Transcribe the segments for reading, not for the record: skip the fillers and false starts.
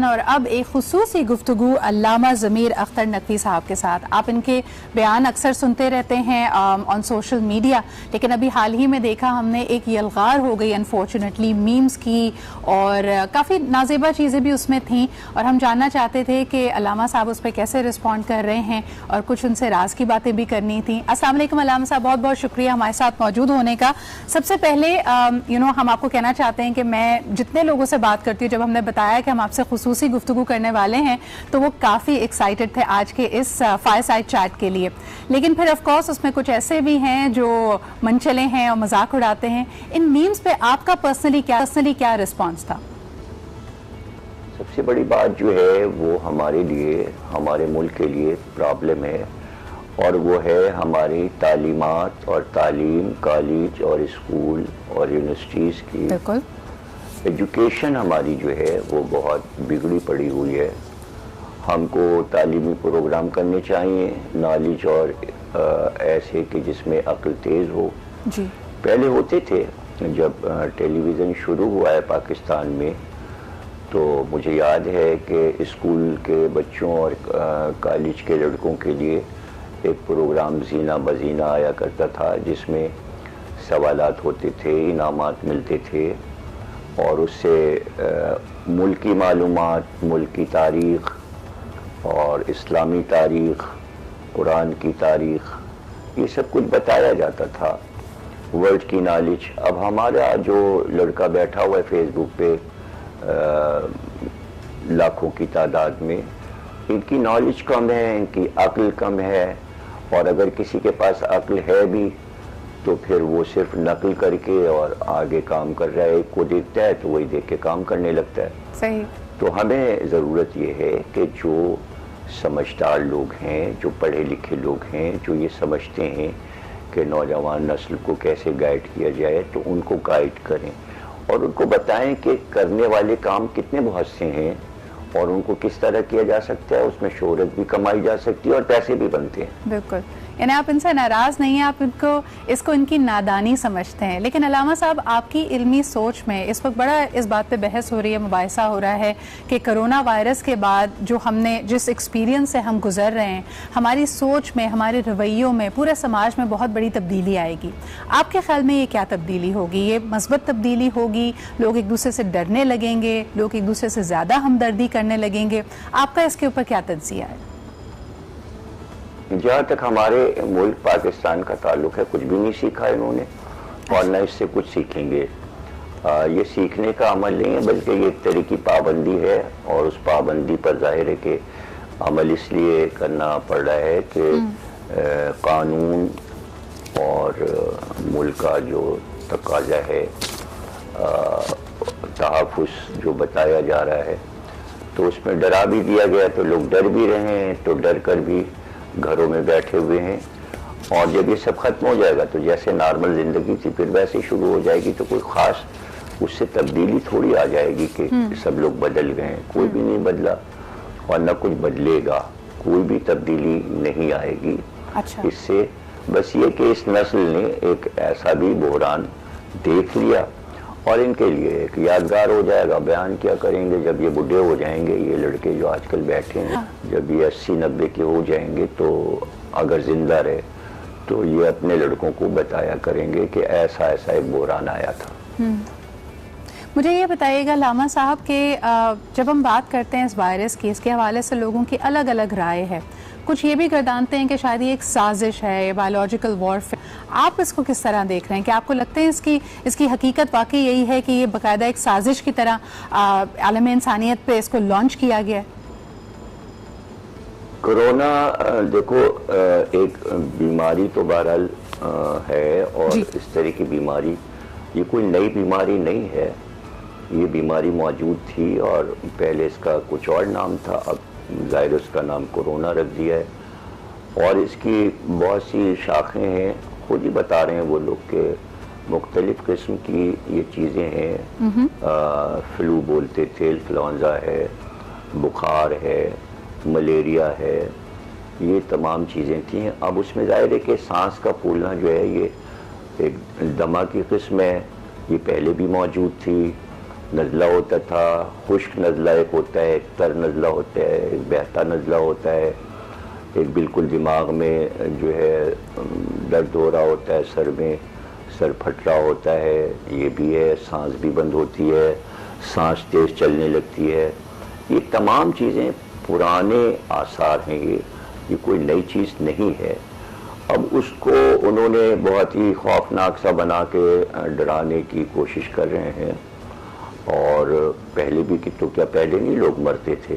اور اب ایک خصوصی گفتگو علامہ ضمیر اختر نقوی صاحب کے ساتھ. آپ ان کے بیان اکثر سنتے رہتے ہیں آن سوشل میڈیا، لیکن ابھی حال ہی میں دیکھا ہم نے ایک یلغار ہو گئی انفارچونیٹلی میمز کی، اور کافی نازیبا چیزیں بھی اس میں تھیں، اور ہم جاننا چاہتے تھے کہ علامہ صاحب اس پہ کیسے رسپونڈ کر رہے ہیں، اور کچھ ان سے راز کی باتیں بھی کرنی تھیں. السلام علیکم علامہ صاحب، بہت بہت شکریہ ہمارے ساتھ موجود ہونے کا. سب سے پہلے ہم آپ کو کہنا چاہتے ہیں کہ میں جتنے لوگوں سے بات کرتی ہوں، جب ہم نے بتایا کہ ہم آپ سے خصوصی گفتگو کرنے والے ہیں تو وہ کافی ایکسائٹڈ تھے آج کے اس فائر سائڈ چیٹ کے لیے. لیکن پھر آف کورس اس میں کچھ ایسے بھی ہیں جو منچلے ہیں اور مذاق اڑاتے ہیں. ان میمز پہ آپ کا پرسنلی کیا رسپانس تھا؟ سب سے بڑی بات جو ہے وہ ہمارے لیے، ہمارے ملک کے لیے پرابلم ہے، اور وہ ہے ہماری تعلیمات اور تعلیم، کالج اور اسکول اور یونیورسٹیز کی. بالکل. ایجوکیشن ہماری جو ہے وہ بہت بگڑی پڑی ہوئی ہے. ہم کو تعلیمی پروگرام کرنے چاہیے، نالج اور ایسے کہ جس میں عقل تیز ہو. جی. پہلے ہوتے تھے، جب ٹیلی ویژن شروع ہوا ہے پاکستان میں تو مجھے یاد ہے کہ اسکول کے بچوں اور کالج کے لڑکوں کے لیے ایک پروگرام زینہ بزینہ آیا کرتا تھا، جس میں سوالات ہوتے تھے، انعامات ملتے تھے، اور اس سے ملک کی معلومات، ملک کی تاریخ اور اسلامی تاریخ، قرآن کی تاریخ، یہ سب کچھ بتایا جاتا تھا، ورلڈ کی نالج. اب ہمارا جو لڑکا بیٹھا ہوا ہے فیس بک پہ لاکھوں کی تعداد میں، ان کی نالج کم ہے، ان کی عقل کم ہے، اور اگر کسی کے پاس عقل ہے بھی تو پھر وہ صرف نقل کر کے اور آگے کام کر رہا ہے. ایک کو دیکھتا ہے تو وہی دیکھ کے کام کرنے لگتا ہے. صحیح. تو ہمیں ضرورت یہ ہے کہ جو سمجھدار لوگ ہیں، جو پڑھے لکھے لوگ ہیں، جو یہ سمجھتے ہیں کہ نوجوان نسل کو کیسے گائیڈ کیا جائے، تو ان کو گائیڈ کریں اور ان کو بتائیں کہ کرنے والے کام کتنے بہت سے ہیں اور ان کو کس طرح کیا جا سکتا ہے. اس میں شہرت بھی کمائی جا سکتی ہے اور پیسے بھی بنتے ہیں. بالکل. یعنی آپ ان سے ناراض نہیں ہیں، آپ اس کو ان کی نادانی سمجھتے ہیں. لیکن علامہ صاحب، آپ کی علمی سوچ میں اس وقت بڑا اس بات پہ بحث ہو رہی ہے، مباحثہ ہو رہا ہے کہ کرونا وائرس کے بعد جو ہم نے جس ایکسپیرینس سے ہم گزر رہے ہیں، ہماری سوچ میں، ہمارے رویوں میں، پورے سماج میں بہت بڑی تبدیلی آئے گی. آپ کے خیال میں یہ کیا تبدیلی ہوگی؟ یہ مثبت تبدیلی ہوگی؟ لوگ ایک دوسرے سے ڈرنے لگیں گے؟ لوگ ایک دوسرے سے زیادہ ہمدردی کرنے لگیں گے؟ آپ کا اس کے اوپر کیا تجزیہ ہے؟ جہاں تک ہمارے ملک پاکستان کا تعلق ہے، کچھ بھی نہیں سیکھا انہوں نے، اور نہ اس سے کچھ سیکھیں گے. یہ سیکھنے کا عمل نہیں ہے، بلکہ یہ ایک طرح کی پابندی ہے، اور اس پابندی پر ظاہر ہے کہ عمل اس لیے کرنا پڑ رہا ہے کہ قانون اور ملک کا جو تقاضا ہے، تحفظ جو بتایا جا رہا ہے، تو اس میں ڈرا بھی دیا گیا، تو لوگ ڈر بھی رہے ہیں، تو ڈر کر بھی گھروں میں بیٹھے ہوئے ہیں. اور جب یہ سب ختم ہو جائے گا تو جیسے نارمل زندگی تھی پھر ویسے شروع ہو جائے گی. تو کوئی خاص اس سے تبدیلی تھوڑی آ جائے گی کہ سب لوگ بدل گئے ہیں. کوئی بھی نہیں بدلا اور نہ کچھ بدلے گا، کوئی بھی تبدیلی نہیں آئے گی. اس سے بس یہ کہ اس نسل نے ایک ایسا بھی بحران دیکھ لیا، اور ان کے لیے ایک یادگار ہو جائے گا. بیان کیا کریں گے جب یہ بڈھے ہو جائیں گے، یہ لڑکے جو آج کل بیٹھے ہیں، جب یہ 80-90 کے ہو جائیں گے تو اگر زندہ رہے تو یہ اپنے لڑکوں کو بتایا کریں گے کہ ایسا ایک بحران آیا تھا. مجھے یہ بتائیے گا علامہ صاحب کہ جب ہم بات کرتے ہیں اس وائرس کی، اس کے حوالے سے لوگوں کی الگ الگ رائے ہے. کچھ یہ بھی گردانتے ہیں کہ شاید یہ ایک سازش ہے، بایولوجیکل وارفیئر. آپ اس کو کس طرح دیکھ رہے ہیں؟ کہ آپ کو لگتا ہے اس کی حقیقت واقعی یہی ہے کہ یہ باقاعدہ ایک سازش کی طرح عالم انسانیت پہ اس کو لانچ کیا گیا ہے؟ کرونا دیکھو ایک بیماری تو بہرحال ہے، اور اس طرح کی بیماری یہ کوئی نئی بیماری نہیں ہے. یہ بیماری موجود تھی اور پہلے اس کا کچھ اور نام تھا، اب ظاہر اس کا نام کرونا رکھ دیا ہے. اور اس کی بہت سی شاخیں ہیں، خود ہی بتا رہے ہیں وہ لوگ کہ مختلف قسم کی یہ چیزیں ہیں. فلو بولتے تھے، انفلوئنزا ہے، بخار ہے، ملیریا ہے، یہ تمام چیزیں تھیں. اب اس میں ظاہر ہے کہ سانس کا پھولنا جو ہے یہ ایک دمہ کی قسم ہے، یہ پہلے بھی موجود تھی. نزلہ ہوتا تھا، خشک نزلہ ایک ہوتا ہے، ایک تر نزلہ ہوتا ہے، ایک بہتا نزلہ ہوتا ہے، ایک بالکل دماغ میں جو ہے درد ہو رہا ہوتا ہے، سر میں سر پھٹ رہا ہوتا ہے، یہ بھی ہے، سانس بھی بند ہوتی ہے، سانس تیز چلنے لگتی ہے. یہ تمام چیزیں پرانے آثار ہیں، یہ کوئی نئی چیز نہیں ہے. اب اس کو انہوں نے بہت ہی خوفناک سا بنا کے ڈرانے کی کوشش کر رہے ہیں. اور پہلے بھی تو کیا پہلے نہیں لوگ مرتے تھے؟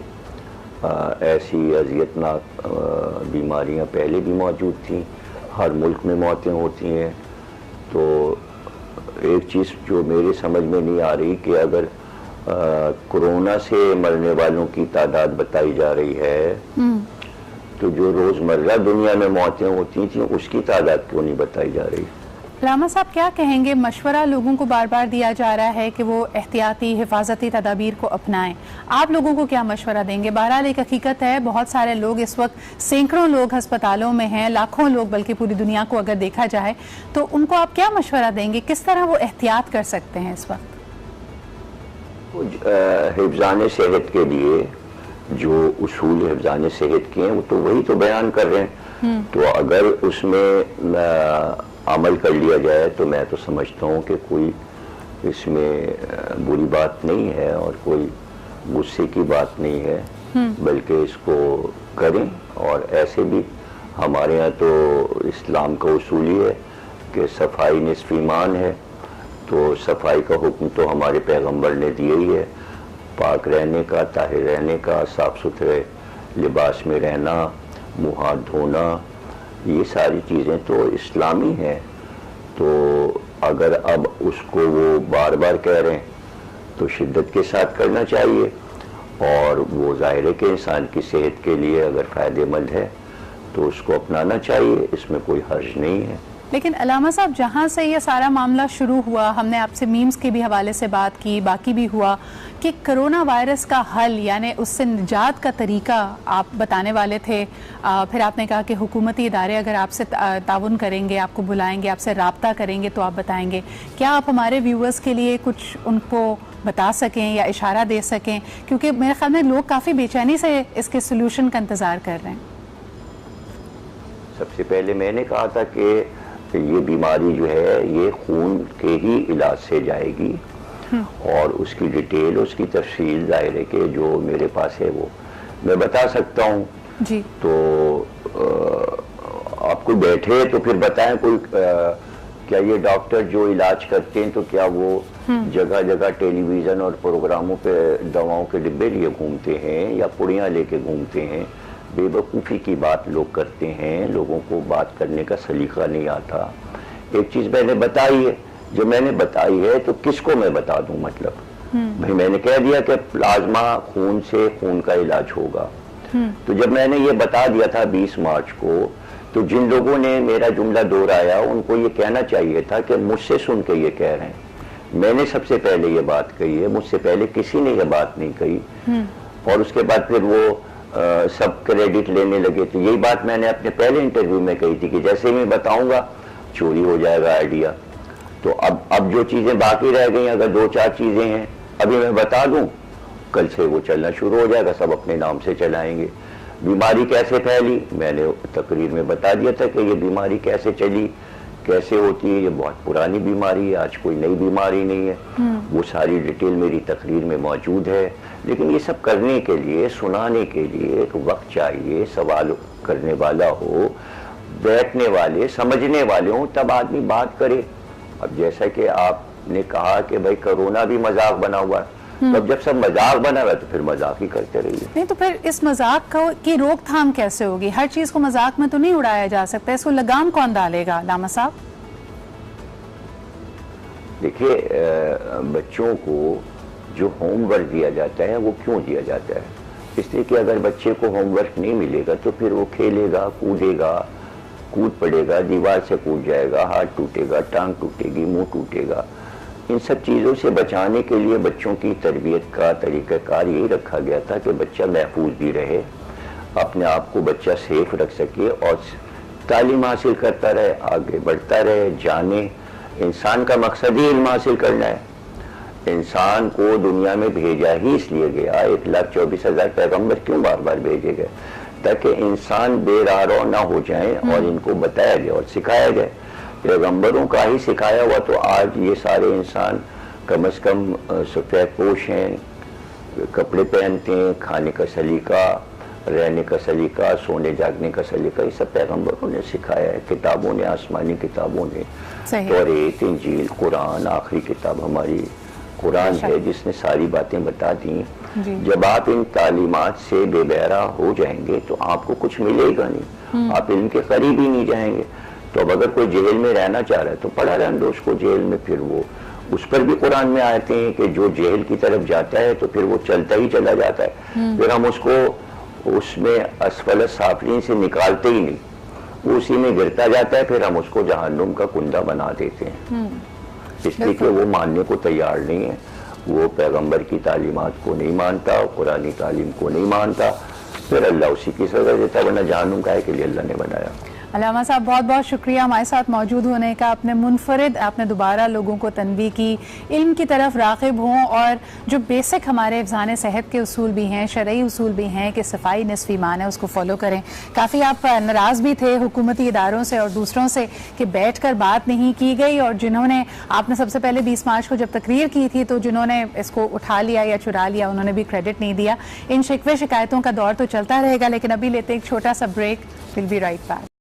ایسی اذیتناک بیماریاں پہلے بھی موجود تھیں، ہر ملک میں موتیں ہوتی ہیں. تو ایک چیز جو میرے سمجھ میں نہیں آ رہی کہ اگر کورونا سے مرنے والوں کی تعداد بتائی جا رہی ہے تو جو روزمرہ دنیا میں موتیں ہوتی تھیں اس کی تعداد کیوں نہیں بتائی جا رہی؟ علامہ صاحب کیا کہیں گے؟ مشورہ لوگوں کو بار بار دیا جا رہا ہے کہ وہ احتیاطی حفاظتی تدابیر کو اپنائیں، آپ لوگوں کو کیا مشورہ دیں گے؟ بہرحال ایک حقیقت ہے، بہت سارے لوگ اس وقت سینکڑوں لوگ ہسپتالوں میں ہیں، لاکھوں لوگ بلکہ پوری دنیا کو اگر دیکھا جائے تو ان کو آپ کیا مشورہ دیں گے؟ کس طرح وہ احتیاط کر سکتے ہیں اس وقت؟ حفظان صحت کے لیے جو اصول حفظان صحت کے ہیں وہ تو وہی تو بیان کر رہے ہیں. تو اگر اس میں عمل کر لیا جائے تو میں تو سمجھتا ہوں کہ کوئی اس میں بری بات نہیں ہے اور کوئی غصے کی بات نہیں ہے، بلکہ اس کو کریں. اور ایسے بھی ہمارے یہاں تو اسلام کا اصول ہی ہے کہ صفائی نصف ایمان ہے. تو صفائی کا حکم تو ہمارے پیغمبر نے دیا ہی ہے، پاک رہنے کا، طاہر رہنے کا، صاف ستھرے لباس میں رہنا، منہ ہاتھ دھونا، یہ ساری چیزیں تو اسلامی ہیں. تو اگر اب اس کو وہ بار بار کہہ رہے ہیں تو شدت کے ساتھ کرنا چاہیے. اور وہ ظاہر ہے کہ انسان کی صحت کے لیے اگر فائدہ مند ہے تو اس کو اپنانا چاہیے، اس میں کوئی حرج نہیں ہے. لیکن علامہ صاحب جہاں سے یہ سارا معاملہ شروع ہوا، ہم نے آپ سے میمز کے بھی حوالے سے بات کی، باقی بھی ہوا کہ کرونا وائرس کا حل یعنی اس سے نجات کا طریقہ آپ بتانے والے تھے. پھر آپ نے کہا کہ حکومتی ادارے اگر آپ سے تعاون کریں گے، آپ کو بلائیں گے، آپ سے رابطہ کریں گے تو آپ بتائیں گے. کیا آپ ہمارے ویورز کے لیے کچھ ان کو بتا سکیں یا اشارہ دے سکیں؟ کیونکہ میرے خیال میں لوگ کافی بے چینی سے اس کے سلوشن کا انتظار کر رہے ہیں. سب سے پہلے میں نے کہا تھا کہ یہ بیماری جو ہے یہ خون کے ہی علاج سے جائے گی، اور اس کی ڈیٹیل، اس کی تفصیل ظاہر ہے کہ جو میرے پاس ہے وہ میں بتا سکتا ہوں. جی تو آپ کو بیٹھے تو پھر بتائیں کوئی کیا یہ ڈاکٹر جو علاج کرتے ہیں تو کیا وہ جگہ جگہ ٹیلی ویژن اور پروگراموں پہ دواؤں کے ڈبے لیے گھومتے ہیں یا پڑیاں لے کے گھومتے ہیں؟ بے وقوفی کی بات لوگ کرتے ہیں، لوگوں کو بات کرنے کا سلیقہ نہیں آتا. ایک چیز میں نے بتائی ہے، جو میں نے بتائی ہے تو کس کو میں بتا دوں؟ مطلب بھائی میں نے کہہ دیا کہ پلازما خون سے خون کا علاج ہوگا. تو جب میں نے یہ بتا دیا تھا 20 مارچ کو، تو جن لوگوں نے میرا جملہ دہرایا ان کو یہ کہنا چاہیے تھا کہ مجھ سے سن کے یہ کہہ رہے ہیں. میں نے سب سے پہلے یہ بات کہی ہے، مجھ سے پہلے کسی نے یہ بات نہیں کہی. اور اس کے بعد پھر وہ سب کریڈٹ لینے لگے. تو یہی بات میں نے اپنے پہلے انٹرویو میں کہی تھی کہ جیسے میں بتاؤں گا چوری ہو جائے گا آئیڈیا. تو اب جو چیزیں باقی رہ گئی، اگر 2-4 چیزیں ہیں ابھی میں بتا دوں، کل سے وہ چلنا شروع ہو جائے گا، سب اپنے نام سے چلائیں گے. بیماری کیسے پھیلی میں نے تقریر میں بتا دیا تھا کہ یہ بیماری کیسے چلی، کیسے ہوتی ہے. یہ بہت پرانی بیماری ہے، آج کوئی نئی بیماری نہیں ہے. وہ ساری ڈیٹیل میری تقریر میں موجود ہے. لیکن یہ سب کرنے کے لیے، سنانے کے لیے ایک وقت چاہیے، سوال کرنے والا ہو، بیٹھنے والے سمجھنے والے ہوں، تب آدمی بات کرے. اب جیسا کہ آپ نے کہا کہ بھائی کرونا بھی مذاق بنا ہوا ہے، تب جب سب مذاق بنا ہوا ہے تو پھر مذاق ہی کرتے رہیے. نہیں تو پھر اس مذاق کی روک تھام کیسے ہوگی؟ ہر چیز کو مذاق میں تو نہیں اڑایا جا سکتا، اس کو لگام کون ڈالے گا علامہ صاحب؟ دیکھیے بچوں کو جو ہوم ورک دیا جاتا ہے وہ کیوں دیا جاتا ہے؟ اس لیے کہ اگر بچے کو ہوم ورک نہیں ملے گا تو پھر وہ کھیلے گا، کودے گا، کود پڑے گا، دیوار سے کود جائے گا، ہاتھ ٹوٹے گا، ٹانگ ٹوٹے گی، منہ ٹوٹے گا. ان سب چیزوں سے بچانے کے لیے بچوں کی تربیت کا طریقہ کار یہی رکھا گیا تھا کہ بچہ محفوظ بھی رہے، اپنے آپ کو بچہ سیف رکھ سکے اور تعلیم حاصل کرتا رہے، آگے بڑھتا رہے، جانے. انسان کا مقصد ہی علم حاصل کرنا ہے. انسان کو دنیا میں بھیجا ہی اس لیے گیا، 1,24,000 پیغمبر کیوں بار بار بھیجے گئے؟ تاکہ انسان بے راہ رو نہ ہو جائیں اور ان کو بتایا جائے اور سکھایا جائے۔ پیغمبروں کا ہی سکھایا ہوا تو آج یہ سارے انسان کم از کم سفید پوش ہیں، کپڑے پہنتے ہیں، کھانے کا سلیقہ، رہنے کا سلیقہ، سونے جاگنے کا سلیقہ، یہ سب پیغمبروں نے سکھایا ہے، کتابوں نے، آسمانی کتابوں نے، توریت، انجیل، قرآن، آخری کتاب ہماری قرآن ہے جس نے ساری باتیں بتا دی۔ جب آپ ان تعلیمات سے بے بہرا ہو جائیں گے تو آپ کو کچھ ملے گا نہیں، آپ علم کے قریب ہی نہیں جائیں گے۔ تو اب اگر کوئی جیل میں رہنا چاہ رہا ہے تو پڑھا رہنے دو اس کو جیل میں، پھر وہ اس پر بھی قرآن میں آتے ہیں کہ جو جیل کی طرف جاتا ہے تو پھر وہ چلتا ہی چلا جاتا ہے، پھر ہم اس کو اس میں اسفل سافلین سے نکالتے ہی نہیں، وہ اسی میں گرتا جاتا ہے، پھر ہم اس کو جہنم کا کنڈا بنا دیتے ہیں، اس لیے کہ وہ ماننے کو تیار نہیں ہے، وہ پیغمبر کی تعلیمات کو نہیں مانتا، قرآنی تعلیم کو نہیں مانتا، پھر اللہ اسی کی سزا دیتا ہے، ورنہ جہنم کا ہے کہ لیے اللہ نے بنایا۔ علامہ صاحب بہت بہت شکریہ ہمارے ساتھ موجود ہونے کا، اپنے منفرد آپ نے دوبارہ لوگوں کو تنبیہ کی، علم کی طرف راغب ہوں، اور جو بیسک ہمارے افزان صحت کے اصول بھی ہیں، شرعی اصول بھی ہیں کہ صفائی نصف ایمان ہے، اس کو فالو کریں۔ کافی آپ ناراض بھی تھے حکومتی اداروں سے اور دوسروں سے کہ بیٹھ کر بات نہیں کی گئی، اور جنہوں نے آپ نے سب سے پہلے 20 مارچ کو جب تقریر کی تھی تو جنہوں نے اس کو اٹھا لیا یا چرا لیا انہوں نے بھی کریڈٹ نہیں دیا۔ ان شکوے شکایتوں کا دور تو چلتا رہے گا، لیکن ابھی لیتے ایک چھوٹا سا break, will be right back.